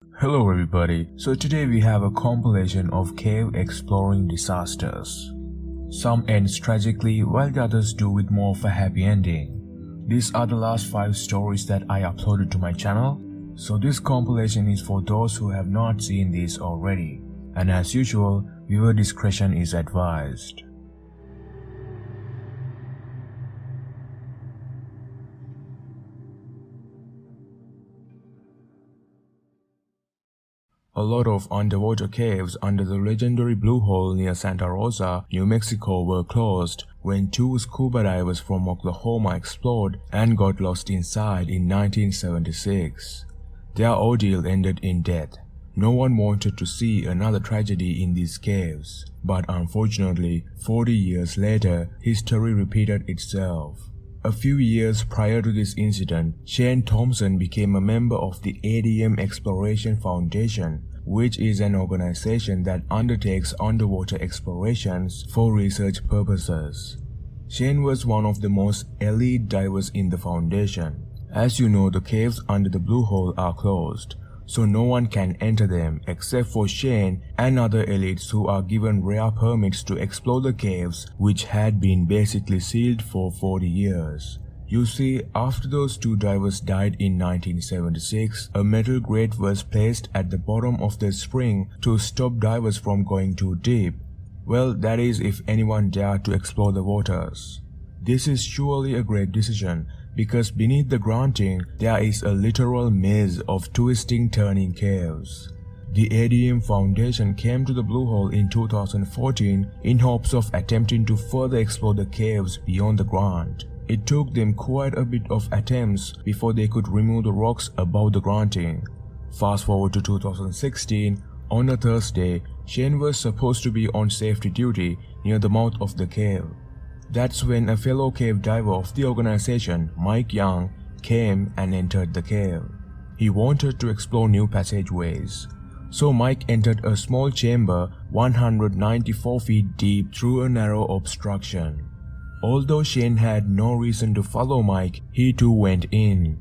Hello everybody, so today we have a compilation of cave exploring disasters. Some end tragically while the others do with more of a happy ending. These are the last 5 stories that I uploaded to my channel, so this compilation is for those who have not seen these already. And as usual, viewer discretion is advised. A lot of underwater caves under the legendary Blue Hole near Santa Rosa, New Mexico were closed when 2 scuba divers from Oklahoma explored and got lost inside in 1976. Their ordeal ended in death. No one wanted to see another tragedy in these caves, but unfortunately, 40 years later, history repeated itself. A few years prior to this incident, Shane Thompson became a member of the ADM Exploration Foundation, which is an organization that undertakes underwater explorations for research purposes. Shane was one of the most elite divers in the foundation. As you know, the caves under the Blue Hole are closed, so no one can enter them except for Shane and other elites who are given rare permits to explore the caves, which had been basically sealed for 40 years. You see, after those 2 divers died in 1976, a metal grate was placed at the bottom of the spring to stop divers from going too deep. Well, that is if anyone dared to explore the waters. This is surely a great decision, because beneath the granting, there is a literal maze of twisting, turning caves. The ADM Foundation came to the Blue Hole in 2014 in hopes of attempting to further explore the caves beyond the grant. It took them quite a bit of attempts before they could remove the rocks above the granting. Fast forward to 2016, on a Thursday, Shane was supposed to be on safety duty near the mouth of the cave. That's when a fellow cave diver of the organization, Mike Young, came and entered the cave. He wanted to explore new passageways. So Mike entered a small chamber 194 feet deep through a narrow obstruction. Although Shane had no reason to follow Mike, he too went in.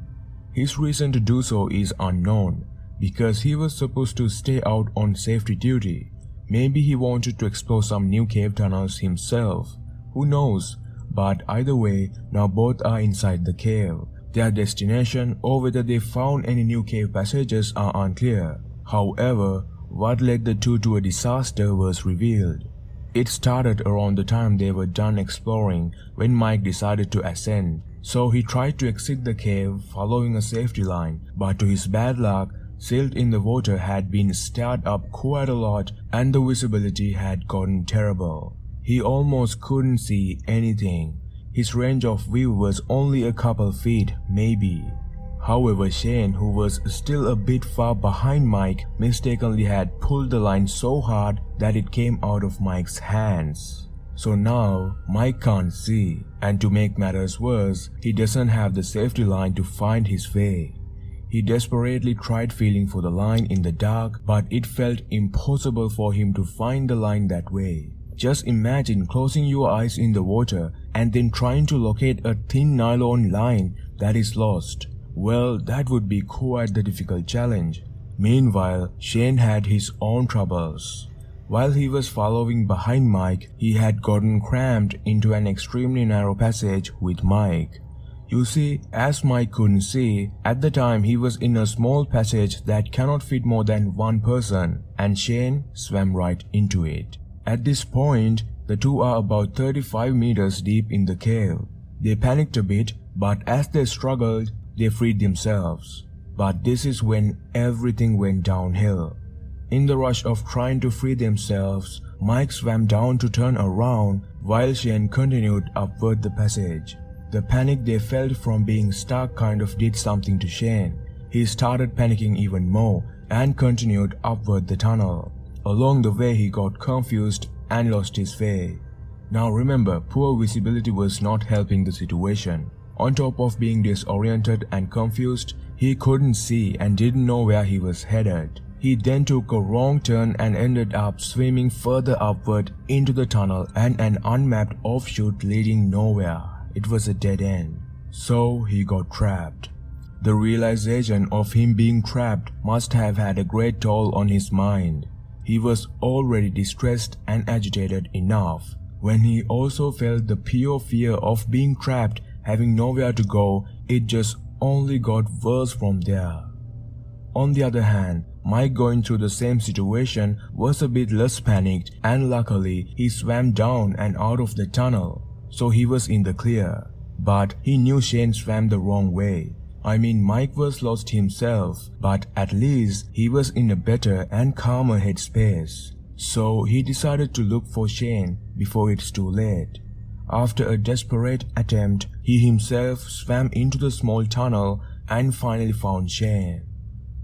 His reason to do so is unknown, because he was supposed to stay out on safety duty. Maybe he wanted to explore some new cave tunnels himself. Who knows? But either way, now both are inside the cave. Their destination or whether they found any new cave passages are unclear. However, what led the 2 to a disaster was revealed. It started around the time they were done exploring when Mike decided to ascend. So he tried to exit the cave following a safety line, but to his bad luck, silt in the water had been stirred up quite a lot and the visibility had gotten terrible. He almost couldn't see anything. His range of view was only a couple feet, maybe. However, Shane, who was still a bit far behind Mike, mistakenly had pulled the line so hard that it came out of Mike's hands. So now, Mike can't see, and to make matters worse, he doesn't have the safety line to find his way. He desperately tried feeling for the line in the dark, but it felt impossible for him to find the line that way. Just imagine closing your eyes in the water and then trying to locate a thin nylon line that is lost. Well, that would be quite the difficult challenge. Meanwhile, Shane had his own troubles. While he was following behind Mike, he had gotten cramped into an extremely narrow passage with Mike. You see, as Mike couldn't see, at the time he was in a small passage that cannot fit more than 1 person, and Shane swam right into it. At this point, the 2 are about 35 meters deep in the cave. They panicked a bit, but as they struggled, they freed themselves. But this is when everything went downhill. In the rush of trying to free themselves, Mike swam down to turn around while Shane continued upward the passage. The panic they felt from being stuck kind of did something to Shane. He started panicking even more and continued upward the tunnel. Along the way he got confused and lost his way. Now remember, poor visibility was not helping the situation. On top of being disoriented and confused, he couldn't see and didn't know where he was headed. He then took a wrong turn and ended up swimming further upward into the tunnel and an unmapped offshoot leading nowhere. It was a dead end. So he got trapped. The realization of him being trapped must have had a great toll on his mind. He was already distressed and agitated enough. When he also felt the pure fear of being trapped, having nowhere to go, it just only got worse from there. On the other hand, Mike, going through the same situation, was a bit less panicked, and luckily he swam down and out of the tunnel, so he was in the clear. But he knew Shane swam the wrong way. I mean, Mike was lost himself, but at least he was in a better and calmer headspace. So he decided to look for Shane before it's too late. After a desperate attempt, he himself swam into the small tunnel and finally found Shane.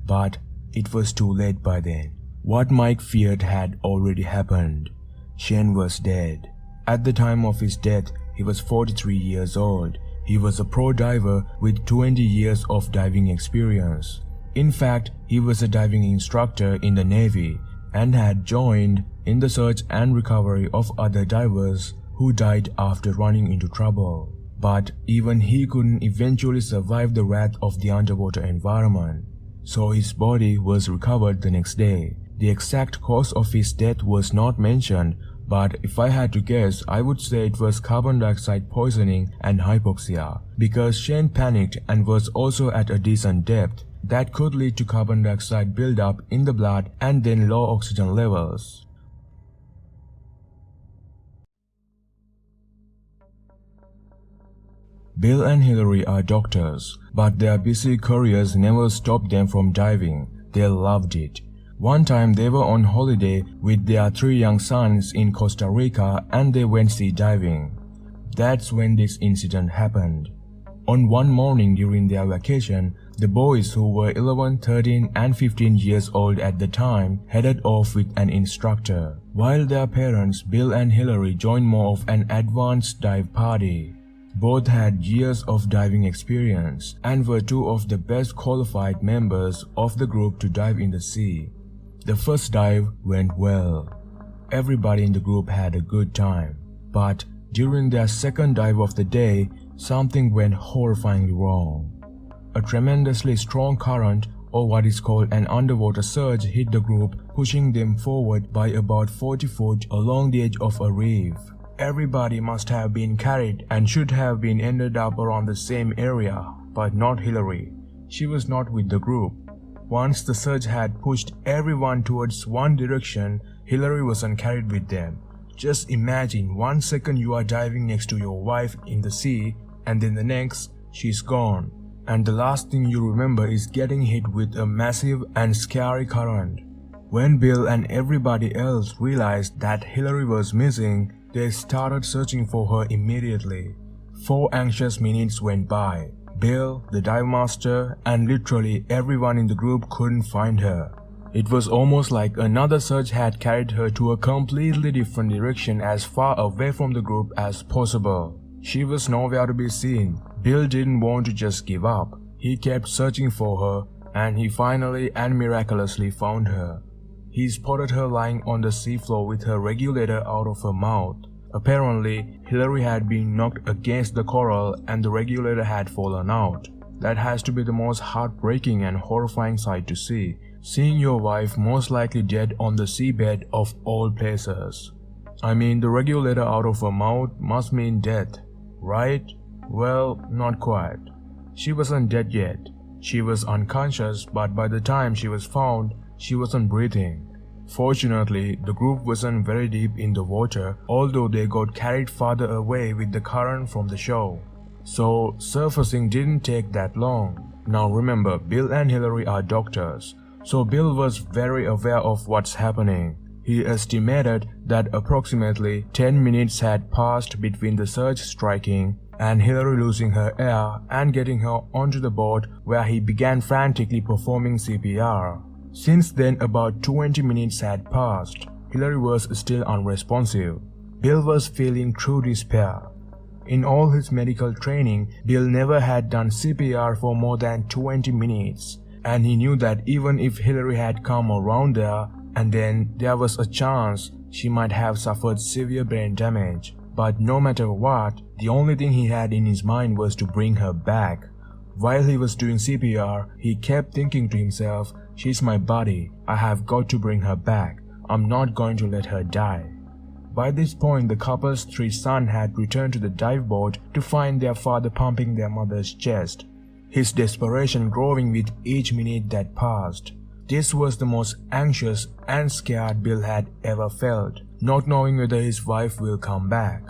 But it was too late by then. What Mike feared had already happened. Shane was dead. At the time of his death, he was 43 years old. He was a pro diver with 20 years of diving experience. In fact, he was a diving instructor in the Navy and had joined in the search and recovery of other divers who died after running into trouble. But even he couldn't eventually survive the wrath of the underwater environment. So his body was recovered the next day. The exact cause of his death was not mentioned, but if I had to guess, I would say it was carbon dioxide poisoning and hypoxia, because Shane panicked and was also at a decent depth. That could lead to carbon dioxide buildup in the blood and then low oxygen levels. Bill and Hillary are doctors, but their busy careers never stopped them from diving. They loved it. One time they were on holiday with their 3 young sons in Costa Rica and they went sea diving. That's when this incident happened. On one morning during their vacation, the boys, who were 11, 13 and 15 years old at the time, headed off with an instructor, while their parents, Bill and Hillary, joined more of an advanced dive party. Both had years of diving experience and were 2 of the best qualified members of the group to dive in the sea. The first dive went well. Everybody in the group had a good time. But during their second dive of the day, something went horrifyingly wrong. A tremendously strong current, or what is called an underwater surge, hit the group, pushing them forward by about 40 feet along the edge of a reef. Everybody must have been carried and should have been ended up around the same area, but not Hillary. She was not with the group. Once the surge had pushed everyone towards one direction, Hillary wasn't carried with them. Just imagine 1 second you are diving next to your wife in the sea, and then the next, she's gone. And the last thing you remember is getting hit with a massive and scary current. When Bill and everybody else realized that Hillary was missing, they started searching for her immediately. 4 anxious minutes went by. Bill, the dive master, and literally everyone in the group couldn't find her. It was almost like another surge had carried her to a completely different direction, as far away from the group as possible. She was nowhere to be seen. Bill didn't want to just give up. He kept searching for her, and he finally and miraculously found her. He spotted her lying on the seafloor with her regulator out of her mouth. Apparently, Hillary had been knocked against the coral and the regulator had fallen out. That has to be the most heartbreaking and horrifying sight to see, seeing your wife most likely dead on the seabed of all places. I mean, the regulator out of her mouth must mean death, right? Well, not quite. She wasn't dead yet. She was unconscious, but by the time she was found, she wasn't breathing. Fortunately, the group wasn't very deep in the water, although they got carried farther away with the current from the shore. So, surfacing didn't take that long. Now remember, Bill and Hillary are doctors, so Bill was very aware of what's happening. He estimated that approximately 10 minutes had passed between the surge striking and Hillary losing her air and getting her onto the boat, where he began frantically performing CPR. Since then, about 20 minutes had passed. Hillary was still unresponsive. Bill was feeling true despair. In all his medical training, Bill never had done CPR for more than 20 minutes, and he knew that even if Hillary had come around there, and then there was a chance she might have suffered severe brain damage. But no matter what, the only thing he had in his mind was to bring her back. While he was doing CPR, he kept thinking to himself, "She's my buddy, I have got to bring her back. I'm not going to let her die." By this point, the couple's 3 sons had returned to the dive boat to find their father pumping their mother's chest, his desperation growing with each minute that passed. This was the most anxious and scared Bill had ever felt, not knowing whether his wife will come back.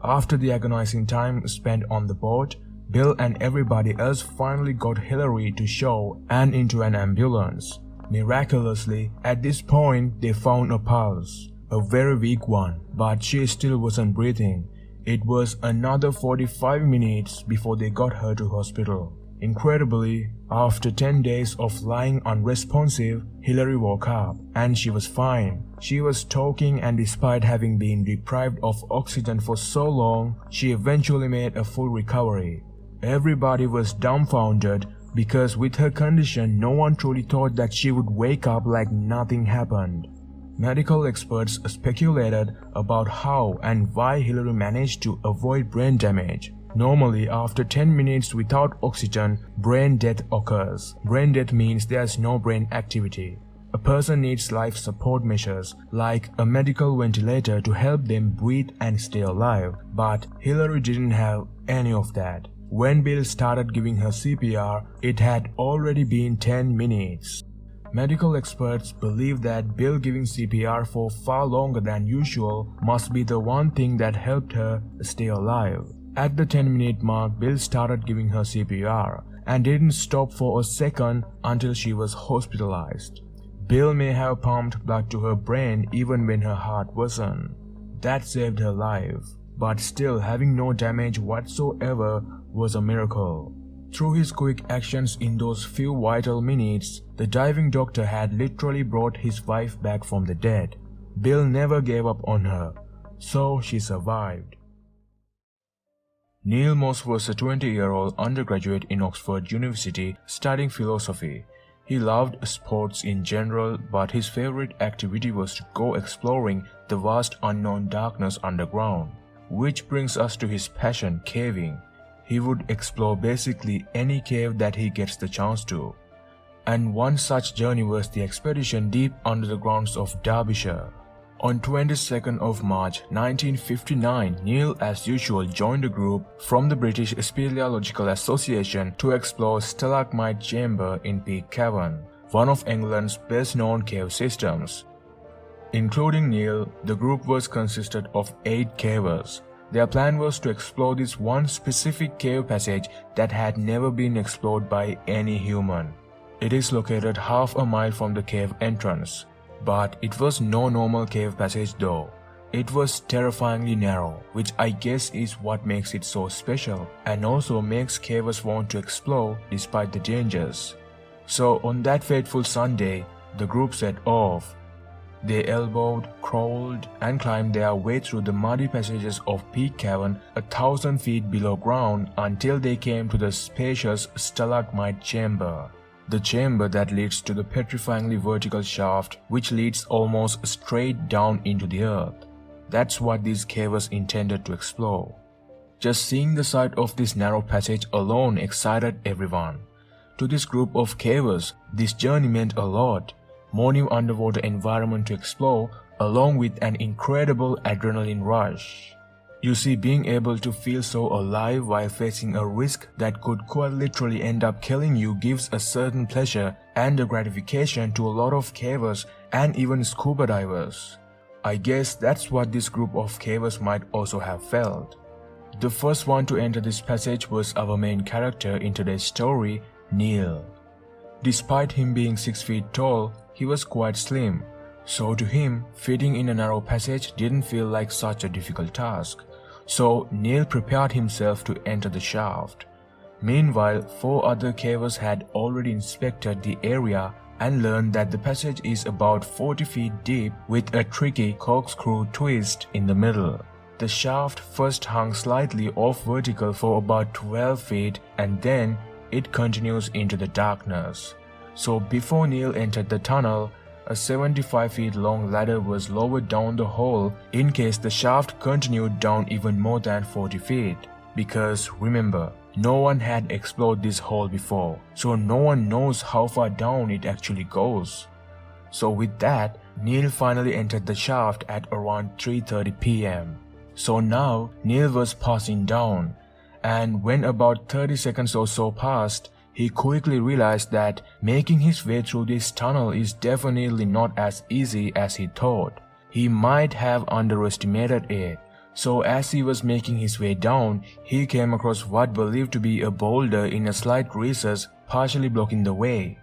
After the agonizing time spent on the boat, Bill and everybody else finally got Hillary to shore and into an ambulance. Miraculously, at this point, they found a pulse. A very weak one, but she still wasn't breathing. It was another 45 minutes before they got her to hospital. Incredibly, after 10 days of lying unresponsive, Hillary woke up and she was fine. She was talking, and despite having been deprived of oxygen for so long, she eventually made a full recovery. Everybody was dumbfounded because with her condition, no one truly thought that she would wake up like nothing happened. Medical experts speculated about how and why Hillary managed to avoid brain damage. Normally, after 10 minutes without oxygen, brain death occurs. Brain death means there's no brain activity. A person needs life support measures like a medical ventilator to help them breathe and stay alive, but Hillary didn't have any of that. When Bill started giving her CPR, it had already been 10 minutes. Medical experts believe that Bill giving CPR for far longer than usual must be the one thing that helped her stay alive. At the 10-minute mark, Bill started giving her CPR and didn't stop for a second until she was hospitalized. Bill may have pumped blood to her brain even when her heart wasn't. That saved her life, but still having no damage whatsoever was a miracle. Through his quick actions in those few vital minutes, the diving doctor had literally brought his wife back from the dead. Bill never gave up on her, so she survived. Neil Moss was a 20-year-old undergraduate in Oxford University studying philosophy. He loved sports in general, but his favorite activity was to go exploring the vast unknown darkness underground. Which brings us to his passion, caving. He would explore basically any cave that he gets the chance to. And one such journey was the expedition deep under the grounds of Derbyshire. On 22nd of March 1959, Neil as usual joined a group from the British Speleological Association to explore Stalagmite Chamber in Peak Cavern, one of England's best-known cave systems. Including Neil, the group was consisted of 8 cavers. Their plan was to explore this one specific cave passage that had never been explored by any human. It is located half a mile from the cave entrance. But it was no normal cave passage though. It was terrifyingly narrow, which I guess is what makes it so special and also makes cavers want to explore despite the dangers. So on that fateful Sunday, the group set off. They elbowed, crawled, and climbed their way through the muddy passages of Peak Cavern 1,000 feet below ground until they came to the spacious Stalagmite Chamber. The chamber that leads to the petrifyingly vertical shaft which leads almost straight down into the earth. That's what these cavers intended to explore. Just seeing the sight of this narrow passage alone excited everyone. To this group of cavers, this journey meant a lot. More new underwater environment to explore, along with an incredible adrenaline rush. You see, being able to feel so alive while facing a risk that could quite literally end up killing you gives a certain pleasure and a gratification to a lot of cavers and even scuba divers. I guess that's what this group of cavers might also have felt. The first one to enter this passage was our main character in today's story, Neil. Despite him being 6 feet tall, he was quite slim, so to him, fitting in a narrow passage didn't feel like such a difficult task. So Neil prepared himself to enter the shaft. Meanwhile, 4 other cavers had already inspected the area and learned that the passage is about 40 feet deep with a tricky corkscrew twist in the middle. The shaft first hung slightly off vertical for about 12 feet and then it continues into the darkness. So before Neil entered the tunnel, a 75 feet long ladder was lowered down the hole in case the shaft continued down even more than 40 feet. Because remember, No one had explored this hole before, so no one knows how far down it actually goes. So with that, Neil finally entered the shaft at around 3:30 p.m. So now Neil was passing down, and when about 30 seconds or so passed, he quickly realized that making his way through this tunnel is definitely not as easy as he thought. He might have underestimated it. So as he was making his way down, he came across what believed to be a boulder in a slight recess, partially blocking the way.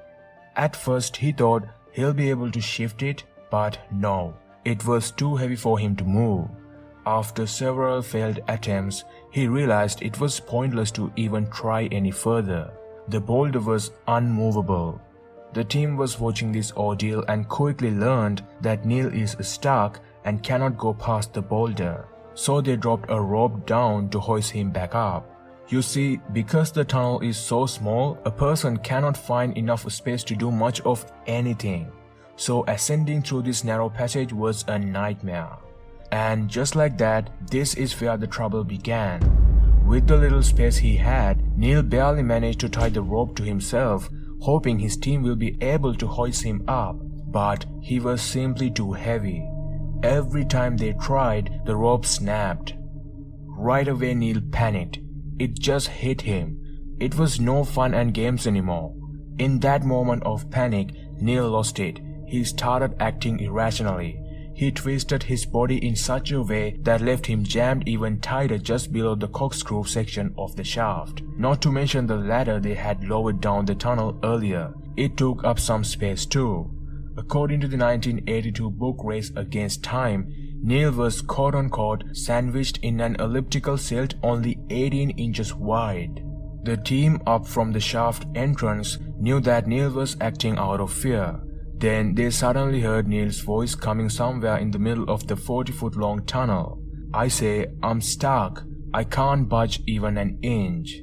At first he thought he'll be able to shift it, but no, it was too heavy for him to move. After several failed attempts, he realized it was pointless to even try any further. The boulder was unmovable. The team was watching this ordeal and quickly learned that Neil is stuck and cannot go past the boulder. So they dropped a rope down to hoist him back up. You see, because the tunnel is so small, a person cannot find enough space to do much of anything. So ascending through this narrow passage was a nightmare. And just like that, this is where the trouble began. With the little space he had, Neil barely managed to tie the rope to himself, hoping his team will be able to hoist him up. But he was simply too heavy. Every time they tried, the rope snapped. Right away Neil panicked. It just hit him. It was no fun and games anymore. In that moment of panic, Neil lost it. He started acting irrationally. He twisted his body in such a way that left him jammed even tighter just below the corkscrew section of the shaft. Not to mention the ladder they had lowered down the tunnel earlier. It took up some space too. According to the 1982 book Race Against Time, Neil was quote-unquote sandwiched in an elliptical silt only 18 inches wide. The team up from the shaft entrance knew that Neil was acting out of fear. Then they suddenly heard Neil's voice coming somewhere in the middle of the 40-foot-long tunnel. "I say, I'm stuck. I can't budge even an inch."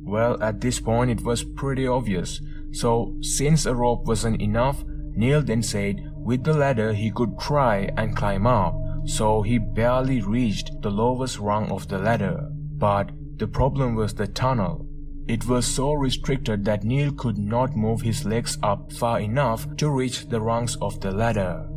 Well, at this point it was pretty obvious. So since a rope wasn't enough, Neil then said with the ladder he could try and climb up, so he barely reached the lowest rung of the ladder. But the problem was the tunnel. It was so restricted that Neil could not move his legs up far enough to reach the rungs of the ladder.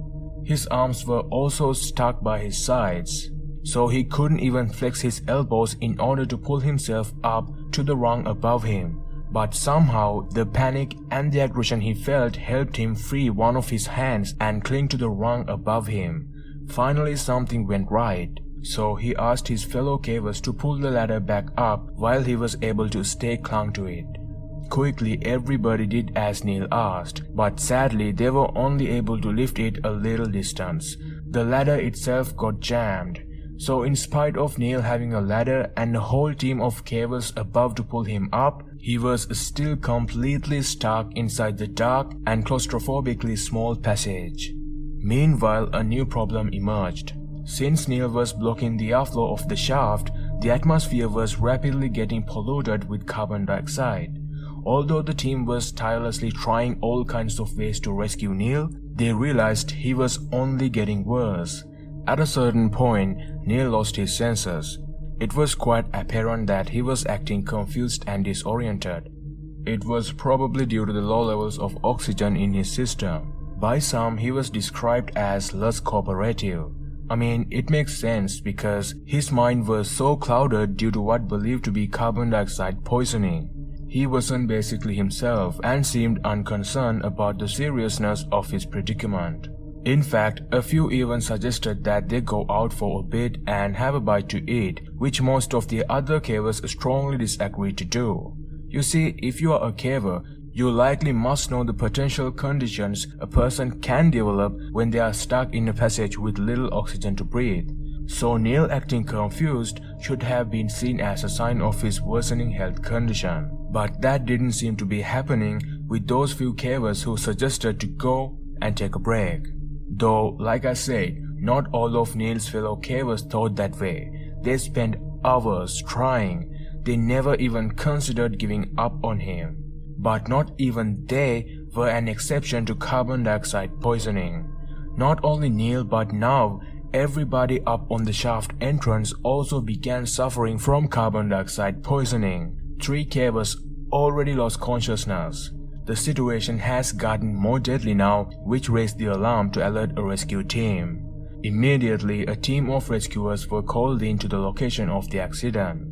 His arms were also stuck by his sides, so he couldn't even flex his elbows in order to pull himself up to the rung above him. But somehow, the panic and the aggression he felt helped him free one of his hands and cling to the rung above him. Finally, something went right, so he asked his fellow cavers to pull the ladder back up while he was able to stay clung to it. Quickly, everybody did as Neil asked, but sadly, they were only able to lift it a little distance. The ladder itself got jammed. So in spite of Neil having a ladder and a whole team of cavers above to pull him up, he was still completely stuck inside the dark and claustrophobically small passage. Meanwhile, a new problem emerged. Since Neil was blocking the airflow of the shaft, the atmosphere was rapidly getting polluted with carbon dioxide. Although the team was tirelessly trying all kinds of ways to rescue Neil, they realized he was only getting worse. At a certain point, Neil lost his senses. It was quite apparent that he was acting confused and disoriented. It was probably due to the low levels of oxygen in his system. By some, he was described as less cooperative. I mean, it makes sense because his mind was so clouded due to what believed to be carbon dioxide poisoning. He wasn't basically himself and seemed unconcerned about the seriousness of his predicament. In fact, a few even suggested that they go out for a bit and have a bite to eat, which most of the other cavers strongly disagreed to do. You see, if you are a caver, you likely must know the potential conditions a person can develop when they are stuck in a passage with little oxygen to breathe. So Neil acting confused should have been seen as a sign of his worsening health condition. But that didn't seem to be happening with those few cavers who suggested to go and take a break. Though, like I said, not all of Neil's fellow cavers thought that way. They spent hours trying. They never even considered giving up on him. But not even they were an exception to carbon dioxide poisoning. Not only Neil, but now everybody up on the shaft entrance also began suffering from carbon dioxide poisoning. 3 cavers already lost consciousness. The situation has gotten more deadly now, which raised the alarm to alert a rescue team. Immediately, a team of rescuers were called in to the location of the accident.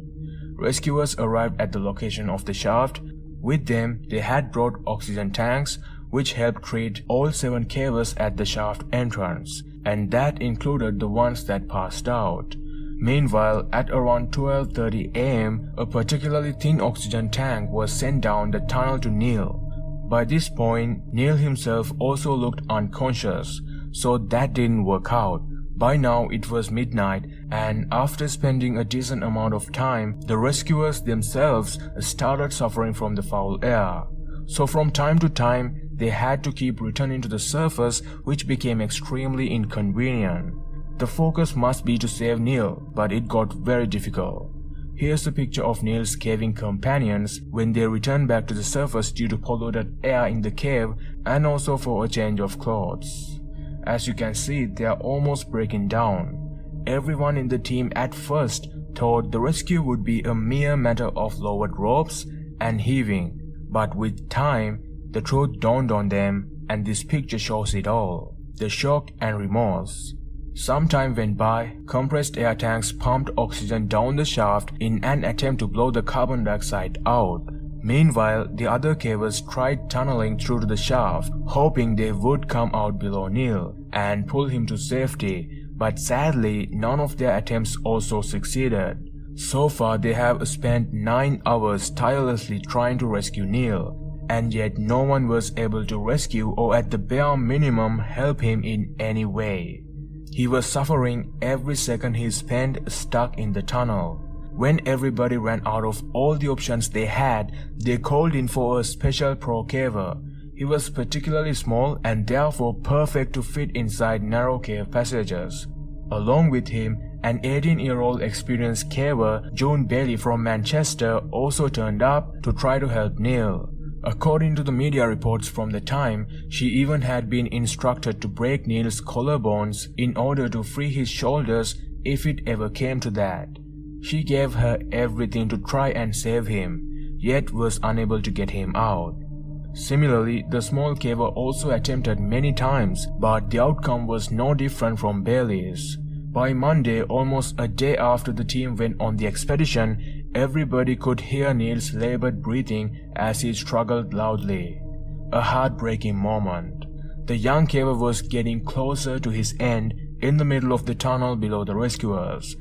Rescuers arrived at the location of the shaft. With them, they had brought oxygen tanks, which helped treat all 7 cavers at the shaft entrance, and that included the ones that passed out. Meanwhile, at around 12:30 am, a particularly thin oxygen tank was sent down the tunnel to Neil. By this point, Neil himself also looked unconscious, so that didn't work out. By now it was midnight, and after spending a decent amount of time, the rescuers themselves started suffering from the foul air. So from time to time, they had to keep returning to the surface, which became extremely inconvenient. The focus must be to save Neil, but it got very difficult. Here's a picture of Neil's caving companions when they returned back to the surface due to polluted air in the cave and also for a change of clothes. As you can see, they are almost breaking down. Everyone in the team at first thought the rescue would be a mere matter of lowered ropes and heaving, but with time, the truth dawned on them, and this picture shows it all: the shock and remorse. Some time went by. Compressed air tanks pumped oxygen down the shaft in an attempt to blow the carbon dioxide out. Meanwhile, the other cavers tried tunneling through to the shaft, hoping they would come out below Neil and pull him to safety, but sadly, none of their attempts also succeeded. So far, they have spent 9 hours tirelessly trying to rescue Neil, and yet no one was able to rescue or at the bare minimum help him in any way. He was suffering every second he spent stuck in the tunnel. When everybody ran out of all the options they had, they called in for a special pro caver. He was particularly small and therefore perfect to fit inside narrow cave passages. Along with him, an 18-year-old experienced caver, June Bailey from Manchester, also turned up to try to help Neil. According to the media reports from the time, she even had been instructed to break Neil's collarbones in order to free his shoulders if it ever came to that. She gave her everything to try and save him, yet was unable to get him out. Similarly, the small caver also attempted many times, but the outcome was no different from Bailey's. By Monday, almost a day after the team went on the expedition, everybody could hear Neil's labored breathing as he struggled loudly. A heartbreaking moment. The young caver was getting closer to his end in the middle of the tunnel below the rescuers.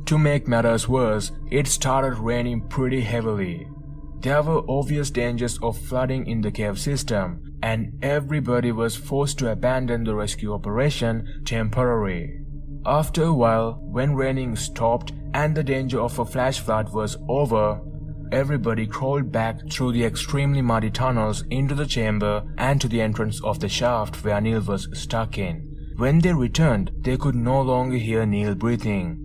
To make matters worse, it started raining pretty heavily. There were obvious dangers of flooding in the cave system, and everybody was forced to abandon the rescue operation temporarily. After a while, when raining stopped and the danger of a flash flood was over, everybody crawled back through the extremely muddy tunnels into the chamber and to the entrance of the shaft where Neil was stuck in. When they returned, they could no longer hear Neil breathing.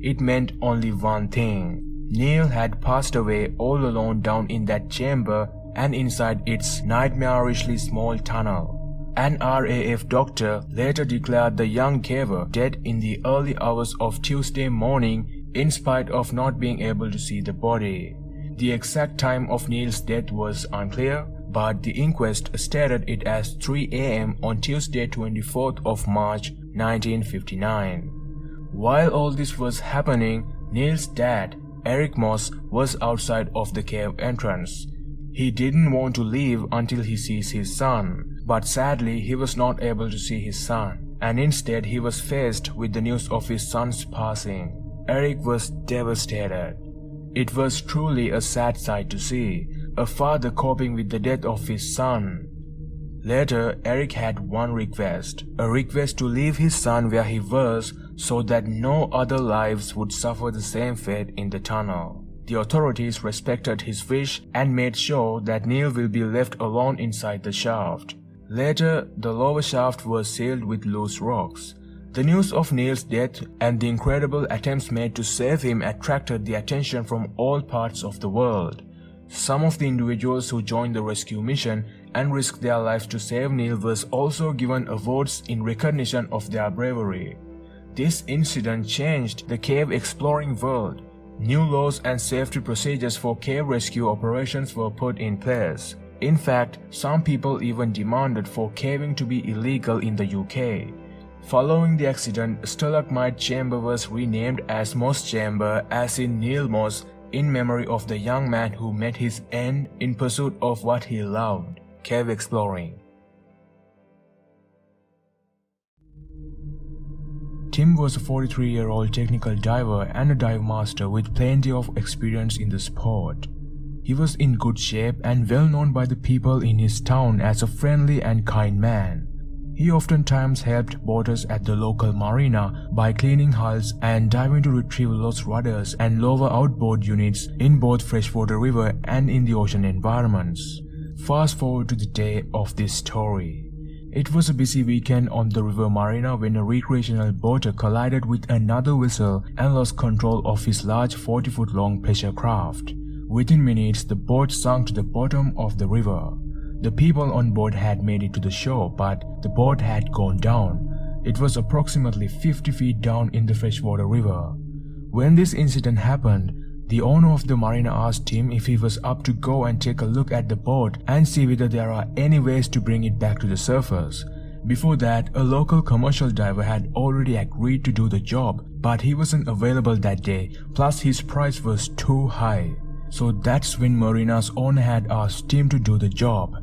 It meant only one thing. Neil had passed away all alone down in that chamber and inside its nightmarishly small tunnel. An RAF doctor later declared the young caver dead in the early hours of Tuesday morning in spite of not being able to see the body. The exact time of Neil's death was unclear, but the inquest stated it as 3 am on Tuesday 24th of March 1959. While all this was happening, Neil's dad, Eric Moss, was outside of the cave entrance. He didn't want to leave until he sees his son, but sadly he was not able to see his son, and instead he was faced with the news of his son's passing. Eric was devastated. It was truly a sad sight to see, a father coping with the death of his son. Later, Eric had one request, a request to leave his son where he was so that no other lives would suffer the same fate in the tunnel. The authorities respected his wish and made sure that Neil will be left alone inside the shaft. Later, the lower shaft was sealed with loose rocks. The news of Neil's death and the incredible attempts made to save him attracted the attention from all parts of the world. Some of the individuals who joined the rescue mission and risked their lives to save Neil was also given awards in recognition of their bravery. This incident changed the cave exploring world. New laws and safety procedures for cave rescue operations were put in place. In fact, some people even demanded for caving to be illegal in the UK. Following the accident, Stalagmite Chamber was renamed as Moss Chamber, as in Neil Moss, in memory of the young man who met his end in pursuit of what he loved, cave exploring. Tim was a 43-year-old technical diver and a dive master with plenty of experience in the sport. He was in good shape and well known by the people in his town as a friendly and kind man. He oftentimes helped boaters at the local marina by cleaning hulls and diving to retrieve lost rudders and lower outboard units in both freshwater river and in the ocean environments. Fast forward to the day of this story. It was a busy weekend on the river marina when a recreational boater collided with another vessel and lost control of his large 40-foot-long pleasure craft. Within minutes, the boat sank to the bottom of the river. The people on board had made it to the shore, but the boat had gone down. It was approximately 50 feet down in the freshwater river. When this incident happened, the owner of the marina asked him if he was up to go and take a look at the boat and see whether there are any ways to bring it back to the surface. Before that, a local commercial diver had already agreed to do the job, but he wasn't available that day, plus his price was too high. So that's when Marina's owner had asked Tim to do the job.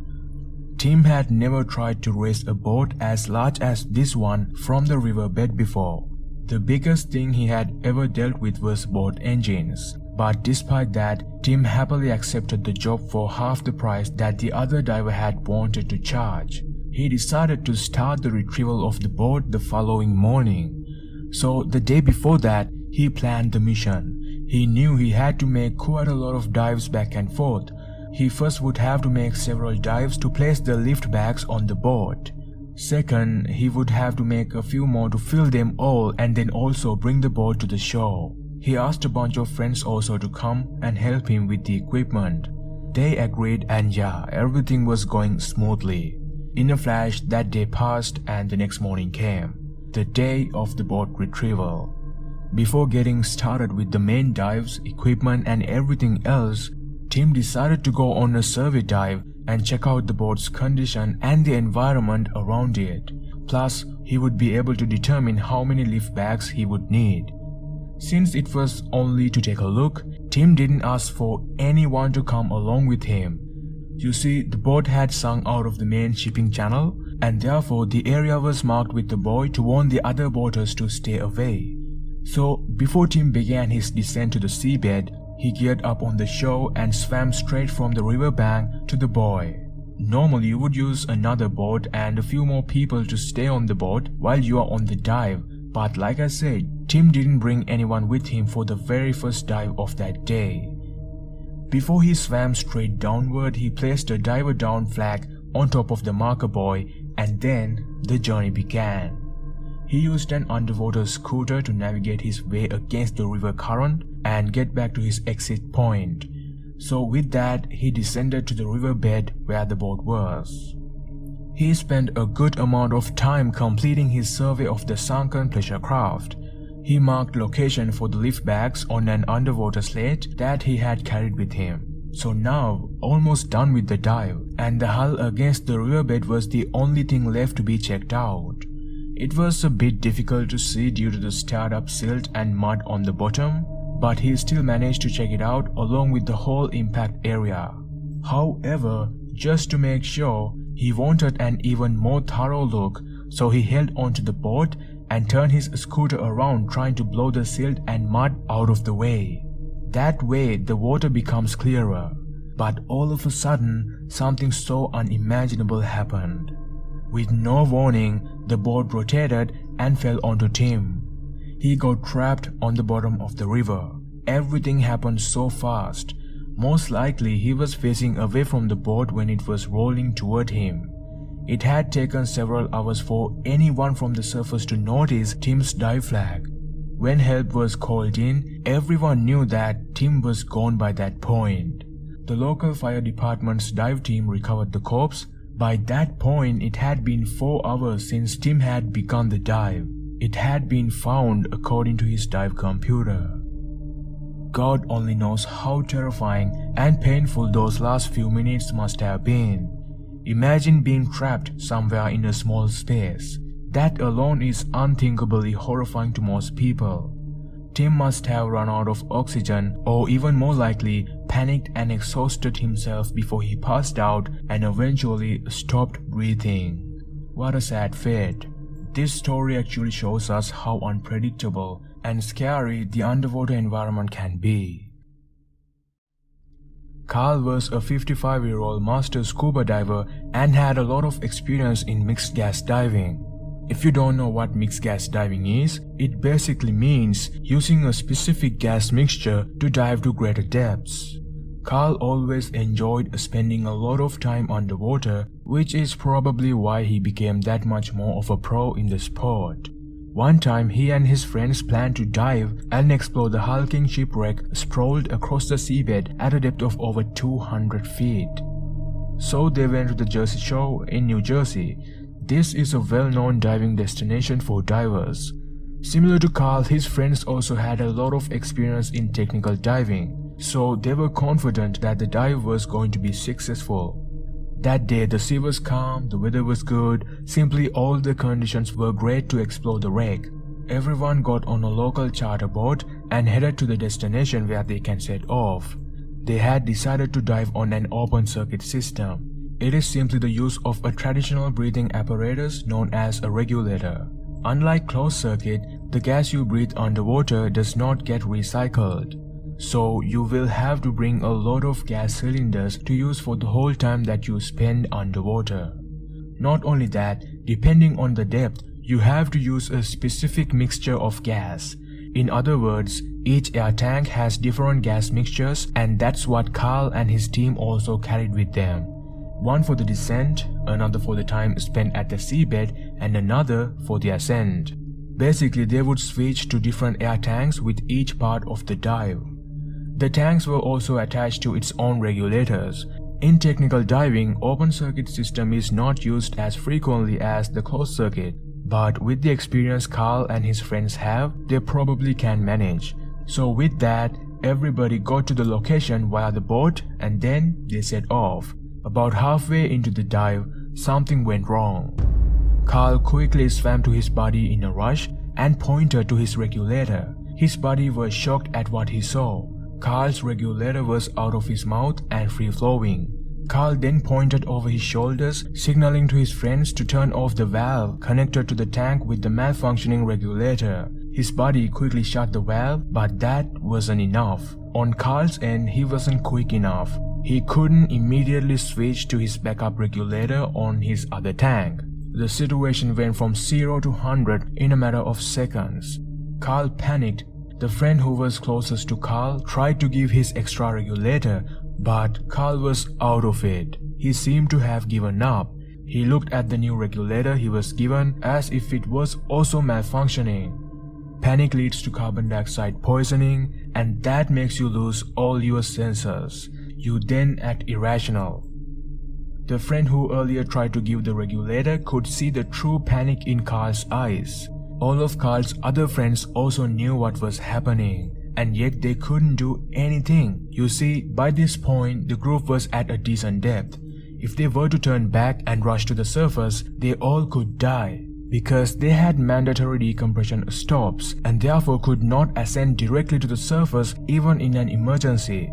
Tim had never tried to raise a boat as large as this one from the riverbed before. The biggest thing he had ever dealt with was boat engines. But despite that, Tim happily accepted the job for half the price that the other diver had wanted to charge. He decided to start the retrieval of the boat the following morning. So the day before that, he planned the mission. He knew he had to make quite a lot of dives back and forth. He first would have to make several dives to place the lift bags on the boat. Second, he would have to make a few more to fill them all and then also bring the boat to the shore. He asked a bunch of friends also to come and help him with the equipment. They agreed and yeah, everything was going smoothly. In a flash, that day passed and the next morning came, the day of the boat retrieval. Before getting started with the main dives, equipment and everything else, Tim decided to go on a survey dive and check out the boat's condition and the environment around it. Plus, he would be able to determine how many lift bags he would need. Since it was only to take a look, Tim didn't ask for anyone to come along with him. You see, the boat had sunk out of the main shipping channel, and therefore the area was marked with the buoy to warn the other boaters to stay away. So, before Tim began his descent to the seabed, he geared up on the shore and swam straight from the riverbank to the buoy. Normally you would use another boat and a few more people to stay on the boat while you are on the dive, but like I said, Tim didn't bring anyone with him for the very first dive of that day. Before he swam straight downward, he placed a diver down flag on top of the marker buoy, and then the journey began. He used an underwater scooter to navigate his way against the river current and get back to his exit point. So with that, he descended to the riverbed where the boat was. He spent a good amount of time completing his survey of the sunken pleasure craft. He marked location for the lift bags on an underwater slate that he had carried with him. So now, almost done with the dive, and the hull against the riverbed was the only thing left to be checked out. It was a bit difficult to see due to the stirred up silt and mud on the bottom, but he still managed to check it out along with the whole impact area. However, just to make sure, he wanted an even more thorough look, so he held onto the boat and turned his scooter around trying to blow the silt and mud out of the way. That way the water becomes clearer. But all of a sudden, something so unimaginable happened. With no warning, the boat rotated and fell onto Tim. He got trapped on the bottom of the river. Everything happened so fast. Most likely he was facing away from the boat when it was rolling toward him. It had taken several hours for anyone from the surface to notice Tim's dive flag. When help was called in, everyone knew that Tim was gone by that point. The local fire department's dive team recovered the corpse. By that point, it had been 4 hours since Tim had begun the dive. It had been found according to his dive computer. God only knows how terrifying and painful those last few minutes must have been. Imagine being trapped somewhere in a small space. That alone is unthinkably horrifying to most people. Tim must have run out of oxygen, or even more likely, panicked and exhausted himself before he passed out and eventually stopped breathing. What a sad fate. This story actually shows us how unpredictable and scary the underwater environment can be. Carl was a 55-year-old master scuba diver and had a lot of experience in mixed gas diving. If you don't know what mixed gas diving is, it basically means using a specific gas mixture to dive to greater depths. Carl always enjoyed spending a lot of time underwater, which is probably why he became that much more of a pro in the sport. One time he and his friends planned to dive and explore the hulking shipwreck sprawled across the seabed at a depth of over 200 feet. So they went to the Jersey Shore in New Jersey. This is a well-known diving destination for divers. Similar to Carl, his friends also had a lot of experience in technical diving, so they were confident that the dive was going to be successful. That day the sea was calm, the weather was good, simply all the conditions were great to explore the wreck. Everyone got on a local charter boat and headed to the destination where they can set off. They had decided to dive on an open circuit system. It is simply the use of a traditional breathing apparatus known as a regulator. Unlike closed circuit, the gas you breathe underwater does not get recycled. So you will have to bring a lot of gas cylinders to use for the whole time that you spend underwater. Not only that, depending on the depth, you have to use a specific mixture of gas. In other words, each air tank has different gas mixtures, and that's what Carl and his team also carried with them. One for the descent, another for the time spent at the seabed, and another for the ascent. Basically, they would switch to different air tanks with each part of the dive. The tanks were also attached to its own regulators. In technical diving, open circuit system is not used as frequently as the closed circuit, but with the experience Carl and his friends have, they probably can manage. So with that, everybody got to the location via the boat and then they set off. About halfway into the dive, something went wrong. Carl quickly swam to his buddy in a rush and pointed to his regulator. His buddy was shocked at what he saw. Carl's regulator was out of his mouth and free-flowing. Carl then pointed over his shoulders, signaling to his friends to turn off the valve connected to the tank with the malfunctioning regulator. His buddy quickly shut the valve, but that wasn't enough. On Carl's end, he wasn't quick enough. He couldn't immediately switch to his backup regulator on his other tank. The situation went from 0 to 100 in a matter of seconds. Carl panicked. The friend who was closest to Carl tried to give his extra regulator, but Carl was out of it. He seemed to have given up. He looked at the new regulator he was given as if it was also malfunctioning. Panic leads to carbon dioxide poisoning, and that makes you lose all your senses. You then act irrational. The friend who earlier tried to give the regulator could see the true panic in Carl's eyes. All of Carl's other friends also knew what was happening, and yet they couldn't do anything. You see, by this point, the group was at a decent depth. If they were to turn back and rush to the surface, they all could die, because they had mandatory decompression stops and therefore could not ascend directly to the surface even in an emergency.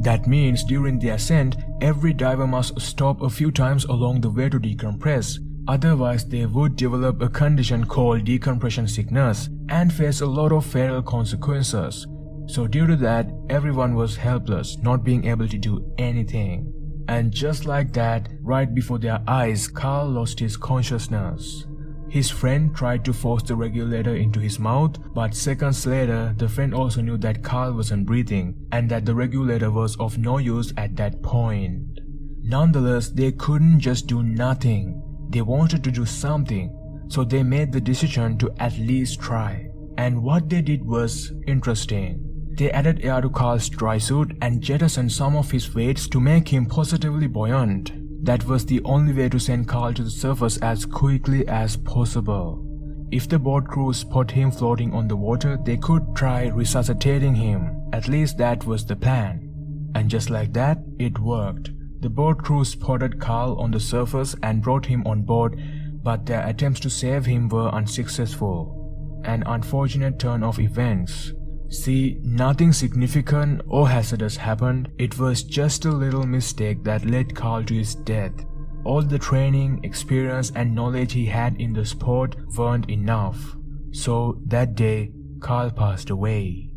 That means during the ascent, every diver must stop a few times along the way to decompress. Otherwise, they would develop a condition called decompression sickness and face a lot of fatal consequences. So due to that, everyone was helpless, not being able to do anything. And just like that, right before their eyes, Carl lost his consciousness. His friend tried to force the regulator into his mouth, but seconds later, the friend also knew that Carl wasn't breathing and that the regulator was of no use at that point. Nonetheless, they couldn't just do nothing. They wanted to do something, so they made the decision to at least try. And what they did was interesting. They added air to Carl's dry suit and jettisoned some of his weights to make him positively buoyant. That was the only way to send Carl to the surface as quickly as possible. If the boat crew spot him floating on the water, they could try resuscitating him. At least that was the plan. And just like that, it worked. The boat crew spotted Carl on the surface and brought him on board, but their attempts to save him were unsuccessful. An unfortunate turn of events. See, nothing significant or hazardous happened. It was just a little mistake that led Carl to his death. All the training, experience and knowledge he had in the sport weren't enough. So that day, Carl passed away.